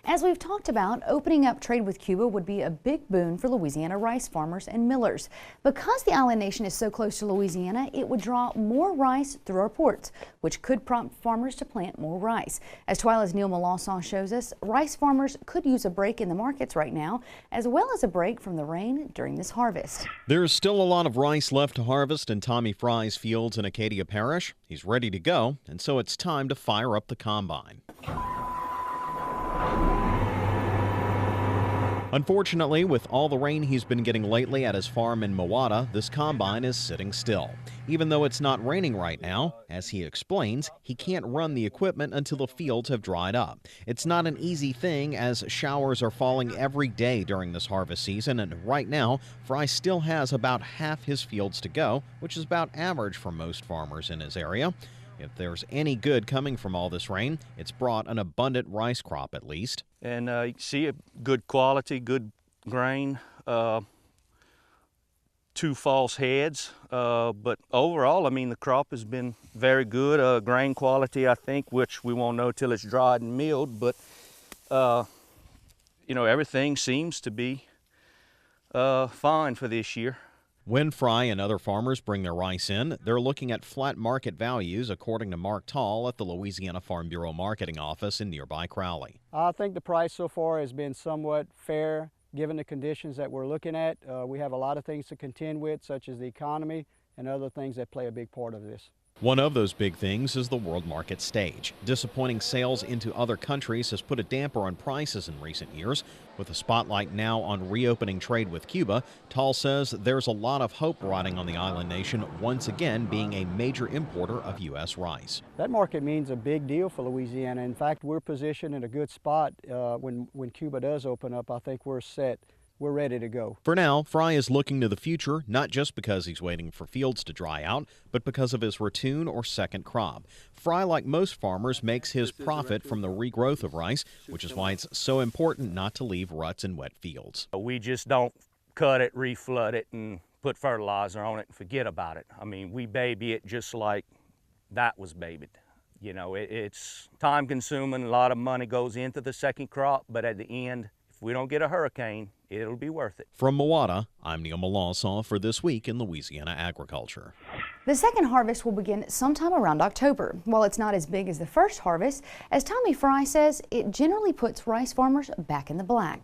As we've talked about, opening up trade with Cuba would be a big boon for Louisiana rice farmers and millers. Because the island nation is so close to Louisiana, it would draw more rice through our ports, which could prompt farmers to plant more rice. As TWILA'S Neil Melancon shows us, rice farmers could use a break in the markets right now, as well as a break from the rain during this harvest. There's still a lot of rice left to harvest in Tommy Fry's fields in Acadia Parish. He's ready to go, and so it's time to fire up the combine. Unfortunately, with all the rain he's been getting lately at his farm in Mawata, this combine is sitting still. Even though it's not raining right now, as he explains, he can't run the equipment until the fields have dried up. It's not an easy thing, as showers are falling every day during this harvest season, and right now, Fry still has about half his fields to go, which is about average for most farmers in his area. If there's any good coming from all this rain, it's brought an abundant rice crop at least. And you can see a good quality, good grain, 2 false heads. But overall, I mean, the crop has been very good. Grain quality, I think, which we won't know till it's dried and milled. But, you know, everything seems to be fine for this year. When Fry and other farmers bring their rice in, they're looking at flat market values, according to Mark Tall at the Louisiana Farm Bureau Marketing Office in nearby Crowley. I think the price so far has been somewhat fair given the conditions that we're looking at. We have a lot of things to contend with, such as the economy and other things that play a big part of this. One of those big things is the world market stage. Disappointing sales into other countries has put a damper on prices in recent years. With the spotlight now on reopening trade with Cuba, Tall says there's a lot of hope riding on the island nation once again being a major importer of U.S. rice. That market means a big deal for Louisiana. In fact, we're positioned in a good spot. When Cuba does open up, I think we're set. We're ready to go. For now, Fry is looking to the future, not just because he's waiting for fields to dry out, but because of his ratoon or second crop. Fry, like most farmers, makes his profit from the regrowth of rice, which is why it's so important not to leave ruts in wet fields. We just don't cut it, reflood it, and put fertilizer on it and forget about it. I mean, we baby it just like that was babied. You know, it's time consuming, a lot of money goes into the second crop, but at the end, if we don't get a hurricane, it'll be worth it. From Mawata, I'm Neil Melancon for This Week in Louisiana Agriculture. The second harvest will begin sometime around October. While it's not as big as the first harvest, as Tommy Fry says, it generally puts rice farmers back in the black.